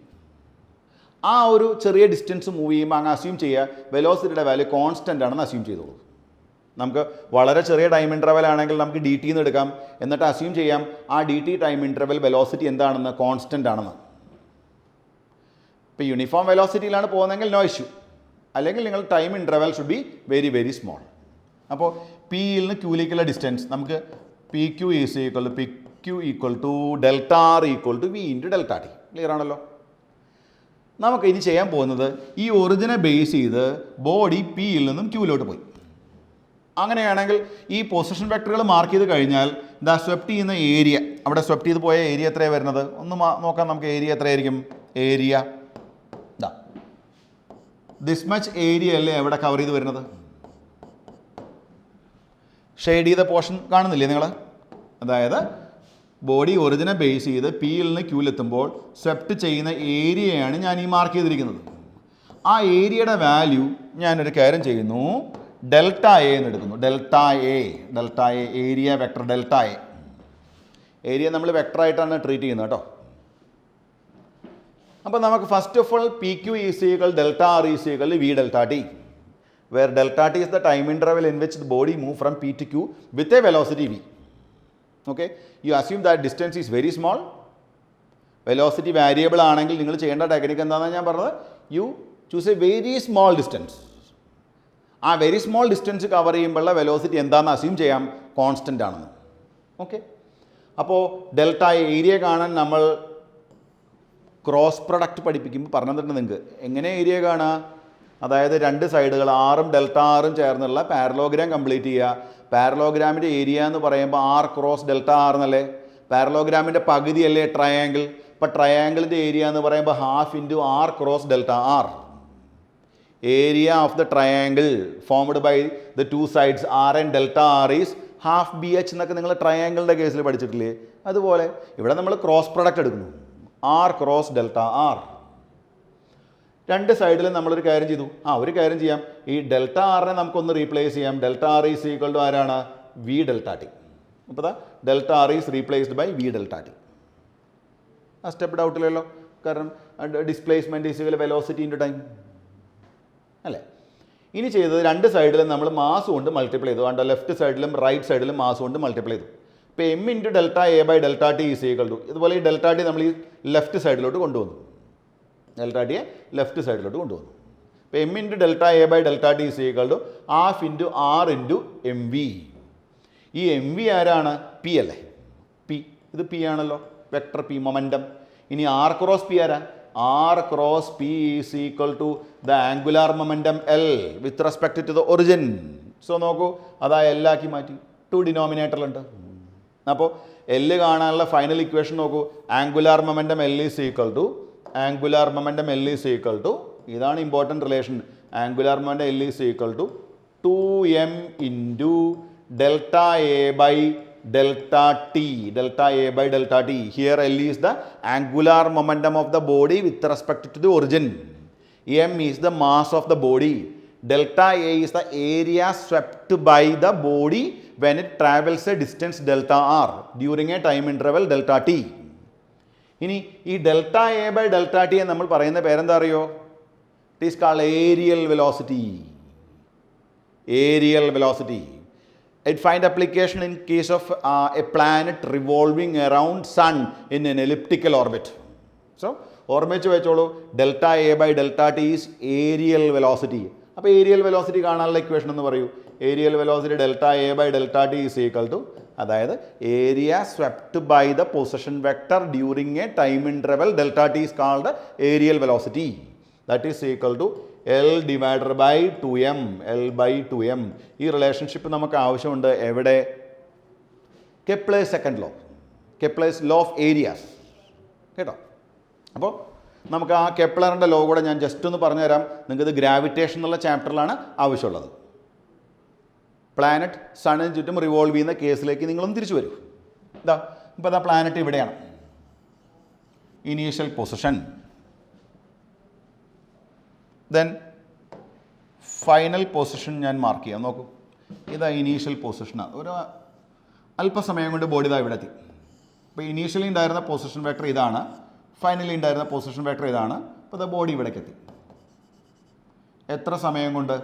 ആ ഒരു ചെറിയ ഡിസ്റ്റൻസ് മൂവ് ചെയ്യുമ്പോൾ അങ്ങ് അസ്യൂം ചെയ്യുക വെലോസിറ്റിയുടെ വാല്യൂ കോൺസ്റ്റൻ്റ് ആണെന്ന് അസ്യൂം ചെയ്തോളൂ. നമുക്ക് വളരെ ചെറിയ ടൈം ഇൻ്റർവൽ ആണെങ്കിൽ നമുക്ക് DT എന്ന് എടുക്കാം. എന്നിട്ട് അസ്യൂം ചെയ്യാം ആ DT ടൈം ഇൻ്റർവൽ വെലോസിറ്റി എന്താണെന്ന്? കോൺസ്റ്റൻ്റ് ആണെന്ന്. ഇപ്പോൾ യൂണിഫോം വെലോസിറ്റിയിലാണ് പോകുന്നതെങ്കിൽ നോ ഇഷ്യൂ. അല്ലെങ്കിൽ നിങ്ങൾ time interval should be very very small. അപ്പോൾ പിയിൽ നിന്ന് ക്യൂയിലേക്കുള്ള ഡിസ്റ്റൻസ് നമുക്ക് PQ equal to Δr equal to V into Δt. Clear ആണല്ലോ? നമുക്ക് ഇനി ചെയ്യാൻ പോകുന്നത് ഈ ഒറിജിനെ ബേസ് ചെയ്ത് ബോഡി പിയിൽ നിന്നും ക്യൂവിലോട്ട് പോയി. അങ്ങനെയാണെങ്കിൽ ഈ പൊസിഷൻ വെക്ടറുകൾ മാർക്ക് ചെയ്ത് കഴിഞ്ഞാൽ ദാ സ്വെപ്റ്റ് ചെയ്യുന്ന ഏരിയ, അവിടെ സ്വെപ്റ്റ് ചെയ്ത് പോയ ഏരിയ എത്രയാണ് വരുന്നത്? ഒന്ന് നോക്കാം നമുക്ക്. ഏരിയ എത്രയായിരിക്കും? ഏരിയ ദാ ദിസ് മച്ച് ഏരിയ അല്ലേ എവിടെ കവർ ചെയ്ത് വരുന്നത്? ഷെയ്ഡ് ചെയ്ത പോർഷൻ കാണുന്നില്ലേ നിങ്ങൾ? അതായത് ബോഡി ഒറിജിനെ ബേസ് ചെയ്ത് പിയിൽ നിന്ന് ക്യൂവിലെത്തുമ്പോൾ സ്വെപ്റ്റ് ചെയ്യുന്ന ഏരിയയാണ് ഞാൻ ഈ മാർക്ക് ചെയ്തിരിക്കുന്നത്. ആ ഏരിയയുടെ വാല്യൂ ഞാനൊരു കാര്യം ചെയ്യുന്നു, Δa എന്ന് എടുക്കുന്നു. Δa area vector Δa. Area നമ്മൾ വെക്ടറായിട്ടാണ് ട്രീറ്റ് ചെയ്യുന്നത് കേട്ടോ. അപ്പോൾ നമുക്ക് first of all PQ is equal Δr is equal V Δt, where Δt is the time interval in which the body move from P to Q with a velocity V. Okay, you assume that distance is very small. Velocity variable ആണെങ്കിൽ നിങ്ങൾ ചെയ്യേണ്ട technique എന്താണെന്ന് ഞാൻ പറഞ്ഞത്, you choose a very small distance. ആ very small distance cover ചെയ്യുമ്പോഴുള്ള velocity എന്താണെന്ന് assume ചെയ്യാം, കോൺസ്റ്റൻ്റ് ആണെന്ന്. ഓക്കെ, അപ്പോൾ ഡെൽറ്റ ഏരിയ കാണാൻ നമ്മൾ ക്രോസ് പ്രൊഡക്റ്റ് പഠിപ്പിക്കുമ്പോൾ പറഞ്ഞു തന്നിട്ടുണ്ട് നിങ്ങൾക്ക് എങ്ങനെ ഏരിയ കാണുക. അതായത് രണ്ട് സൈഡുകൾ ആറും ഡെൽറ്റ ആറും ചേർന്നുള്ള പാരലോഗ്രാം കംപ്ലീറ്റ് ചെയ്യുക. പാരലോഗ്രാമിൻ്റെ ഏരിയ എന്ന് പറയുമ്പോൾ ആർ ക്രോസ് ഡെൽറ്റ ആർ എന്നല്ലേ. പാരലോഗ്രാമിൻ്റെ പകുതിയല്ലേ ട്രയാങ്കിൾ. ഇപ്പോൾ ട്രയാങ്കിളിൻ്റെ ഏരിയ എന്ന് പറയുമ്പോൾ half into R cross delta R. Area of the triangle formed by the two sides R and delta R is half B H എന്നൊക്കെ നിങ്ങൾ ട്രയാങ്കിളിൻ്റെ കേസിൽ പഠിച്ചിട്ടില്ലേ. അതുപോലെ ഇവിടെ നമ്മൾ ക്രോസ് പ്രൊഡക്റ്റ് എടുക്കുന്നു, ആർ ക്രോസ് ഡെൽറ്റ ആർ. രണ്ട് സൈഡിലും നമ്മളൊരു കാര്യം ചെയ്തു. ഒരു കാര്യം ചെയ്യാം, ഈ ഡെൽറ്റ ആറിനെ നമുക്കൊന്ന് റീപ്ലേസ് ചെയ്യാം. Delta R is equal to ആരാണ്, വി ഡെൽറ്റ ടി. അപ്പോൾ delta R is replaced by V delta T. ആ സ്റ്റെപ്പ് ഡൗട്ടില്ലല്ലോ, കാരണം displacement is equal velocity into time അല്ലേ. ഇനി ചെയ്തത് രണ്ട് സൈഡിലും നമ്മൾ മാസ് കൊണ്ട് മൾട്ടിപ്ലൈ ചെയ്തു. കണ്ടോ, ലെഫ്റ്റ് സൈഡിലും റൈറ്റ് സൈഡിലും മാസ് കൊണ്ട് മൾട്ടിപ്ലൈ ചെയ്തു. ഇപ്പോൾ M into delta A by delta T is equal to, ഇതുപോലെ ഈ ഡെൽറ്റ ടി നമ്മൾ ഈ ലെഫ്റ്റ് സൈഡിലോട്ട് കൊണ്ടുവന്നു. ഡെൽറ്റ ടിയെ ലെഫ്റ്റ് സൈഡിലോട്ട് കൊണ്ടുവന്നു. ഇപ്പോൾ M into delta A by delta T is equal to half into R into M V. ഈ എം വി ആരാണ്, പി അല്ലേ, പി. ഇത് പി ആണല്ലോ, വെക്ടർ പി, മൊമെൻറ്റം. ഇനി ആർ ക്രോസ് പി ആരാ, R cross P is equal to the angular momentum L with respect to the origin. So നോക്കൂ, അതാ എല്ലാക്കി മാറ്റി, ടു ഡിനോമിനേറ്ററിലുണ്ട്. അപ്പോൾ എൽ കാണാനുള്ള ഫൈനൽ ഇക്വേഷൻ നോക്കൂ, angular momentum L is equal to angular momentum L is equal to, ഇതാണ് important relation, angular momentum L is equal to 2m into delta A by delta t, delta a by delta t. Here L is the angular momentum of the body with respect to the origin. M is the mass of the body. Delta a is the area swept by the body when it travels a distance delta r during a time interval delta t. ഇനി ഈ delta A by delta T എന്ന് നമ്മൾ പറയുന്ന പേരെന്താ അറിയോ, it is called areal velocity. Areal velocity. It find application in case of a planet revolving around sun in an elliptical orbit. So, ഓർമ്മിച്ച് വെച്ചോളൂ, delta A by delta T is areal velocity. അപ്പോൾ areal velocity കാണാനുള്ള equation എന്ന് പറയൂ. Areal velocity delta A by delta T is equal to, അതായത് area swept by the position vector during a time interval delta T is called areal velocity. That is equal to L divided by 2m, L by 2m. ഈ relationship നമുക്ക് ആവശ്യമുണ്ട് എവിടെ, Kepler's second law, Kepler's law of areas, കേട്ടോ. അപ്പോൾ നമുക്ക് ആ കെപ്ലറിൻ്റെ law കൂടെ ഞാൻ ജസ്റ്റ് ഒന്ന് പറഞ്ഞുതരാം. നിങ്ങൾക്കിത് ഗ്രാവിറ്റേഷൻ എന്നുള്ള ചാപ്റ്ററിലാണ് ആവശ്യമുള്ളത്. പ്ലാനറ്റ് സണ്ണിന് ചുറ്റും റിവോൾവ് ചെയ്യുന്ന കേസിലേക്ക് നിങ്ങളൊന്ന് തിരിച്ചു വരൂ. ഇപ്പോൾ പ്ലാനറ്റ് ഇവിടെയാണ്, initial position, then final position ഞാൻ മാർക്ക് ചെയ്യാം. നോക്കൂ, ഇതാ ഇനീഷ്യൽ പൊസിഷനാണ്. ഒരു അല്പസമയം കൊണ്ട് ബോഡി ഇതാ ഇവിടെ എത്തി. അപ്പോൾ ഇനീഷ്യലി ഉണ്ടായിരുന്ന പൊസിഷൻ വെക്ടർ ഇതാണ്, ഫൈനലി ഉണ്ടായിരുന്ന പൊസിഷൻ വെക്ടർ ഇതാണ്. അപ്പോൾ ഇതാ ബോഡി ഇവിടേക്ക് എത്തി. എത്ര സമയം കൊണ്ട്?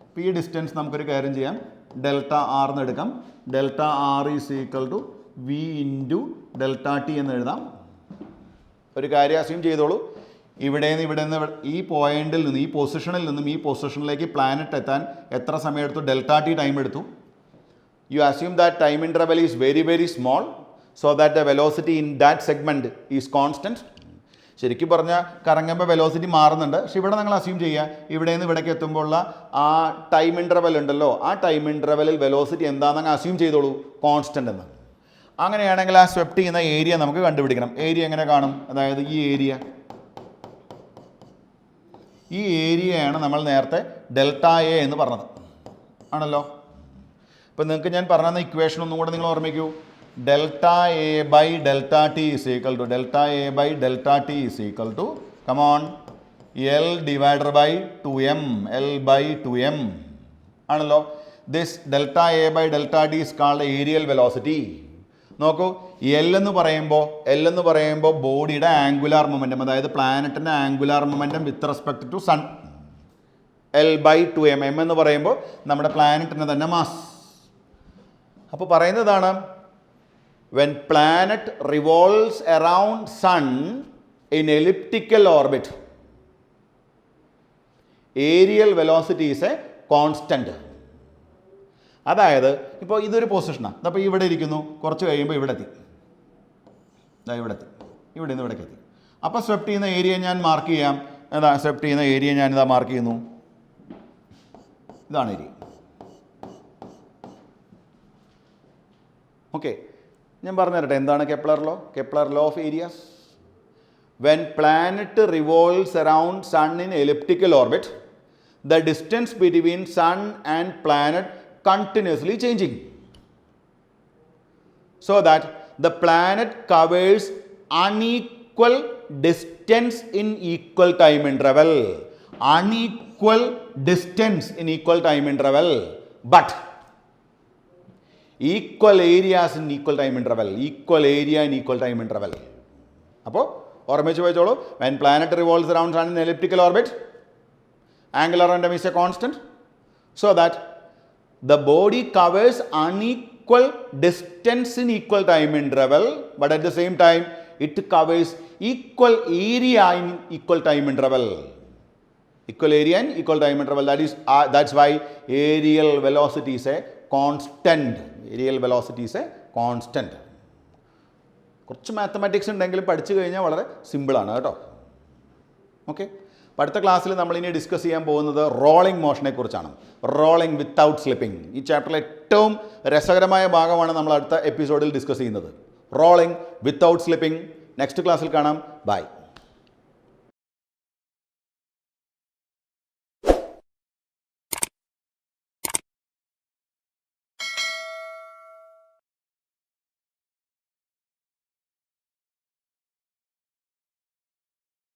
ഇപ്പോൾ ഈ ഡിസ്റ്റൻസ് നമുക്കൊരു കാര്യം ചെയ്യാം, ഡെൽറ്റ ആർ എന്ന് എടുക്കാം. Delta R is equal to V into delta T എന്ന് എഴുതാം. ഒരു കാര്യം അസ്യൂം ചെയ്തോളൂ, ഇവിടെ നിന്ന് ഈ പോയിന്റിൽ നിന്ന്, ഈ പൊസിഷനിൽ നിന്നും ഈ പൊസിഷനിലേക്ക് പ്ലാനറ്റ് എത്താൻ എത്ര സമയം എടുത്തു? ഡെൽറ്റ ടി ടൈം എടുത്തു. U assume that time interval is very very small, so that the velocity in that segment is constant. ശരിക്കും പറഞ്ഞാൽ കറങ്ങുമ്പോൾ വെലോസിറ്റി മാറുന്നുണ്ട്, പക്ഷെ ഇവിടെ നിങ്ങൾ അസ്യൂം ചെയ്യുക, ഇവിടെ നിന്ന് ഇവിടേക്ക് എത്തുമ്പോഴുള്ള ആ ടൈം ഇൻ്റർവൽ ഉണ്ടല്ലോ, ആ ടൈം ഇൻ്റർവലിൽ വെലോസിറ്റി എന്താണെന്ന് അസ്യൂം ചെയ്തോളൂ, കോൺസ്റ്റൻ്റ് എന്ന്. അങ്ങനെയാണെങ്കിൽ ആ സ്വെപ്റ്റ് ചെയ്യുന്ന ഏരിയ നമുക്ക് കണ്ടുപിടിക്കണം. ഏരിയ എങ്ങനെ കാണും? അതായത് ഈ ഏരിയയാണ് നമ്മൾ നേരത്തെ ഡെൽറ്റ എ എന്ന് പറഞ്ഞത് ആണല്ലോ. ഇപ്പം നിങ്ങൾക്ക് ഞാൻ പറഞ്ഞ ഇക്വേഷൻ ഒന്നും കൂടെ നിങ്ങൾ ഓർമ്മിക്കൂ. Delta A by delta T is equal to, delta A by delta T is equal to, come on, L divided by 2m, L by 2m ആണല്ലോ. This delta A by delta T is called areal velocity. നോക്കൂ, L എന്ന് പറയുമ്പോൾ ബോഡിയുടെ angular momentum, അതായത് പ്ലാനറ്റിൻ്റെ angular momentum with respect to sun, L by 2m. M എന്ന് പറയുമ്പോൾ നമ്മുടെ പ്ലാനറ്റിൻ്റെ തന്നെ മാസ്. അപ്പോൾ പറയുന്നതാണ്, when planet revolves around sun in elliptical orbit, aerial velocity is a constant. അതായത് ഇപ്പോൾ ഇതൊരു പൊസിഷനാണ്, അപ്പോൾ ഇവിടെ ഇരിക്കുന്നു, കുറച്ച് കഴിയുമ്പോൾ ഇവിടെ എത്തി, ഇവിടെ എത്തി, ഇവിടെ നിന്ന് ഇവിടേക്ക് എത്തി. അപ്പോൾ സ്വെപ്റ്റ് ചെയ്യുന്ന ഏരിയ ഞാൻ മാർക്ക് ചെയ്യാം. ഏതാ സ്വെപ്റ്റ് ചെയ്യുന്ന ഏരിയ ഞാനിതാ മാർക്ക് ചെയ്യുന്നു, ഇതാണ് ഏരിയ. ഓക്കെ, ഞാൻ പറഞ്ഞു തരട്ടെ എന്താണ് Kepler law of areas. When planet revolves around sun in elliptical orbit, the distance between sun and planet continuously changing, so that the planet covers unequal distance in equal time interval. Unequal distance in equal time interval, but equal areas in equal time interval. Equal area in equal time interval. അപ്പോൾ ഓർമ്മിച്ച് വെച്ചോളൂ, when planet revolves around sun in elliptical orbit, angular momentum is a constant, so that the body covers unequal distance in equal time interval, but at the same time it covers equal area in equal time interval. Equal area in equal time interval. That's why aerial velocity is a constant. Aerial velocity is a constant. കുറച്ച് mathematics ഉണ്ടെങ്കിലും പഠിച്ചു കഴിഞ്ഞാൽ വളരെ സിമ്പിളാണ് കേട്ടോ. Okay, അടുത്ത ക്ലാസ്സിൽ നമ്മളിനി ഡിസ്കസ് ചെയ്യാൻ പോകുന്നത് റോളിംഗ് മോഷനെ കുറിച്ചാണ്. Rolling without slipping. ഈ ചാപ്റ്ററിലെ ഏറ്റവും രസകരമായ ഭാഗമാണ് നമ്മൾ അടുത്ത എപ്പിസോഡിൽ ഡിസ്കസ് ചെയ്യുന്നത്. Rolling without slipping. നെക്സ്റ്റ് ക്ലാസ്സിൽ കാണാം. ബൈ.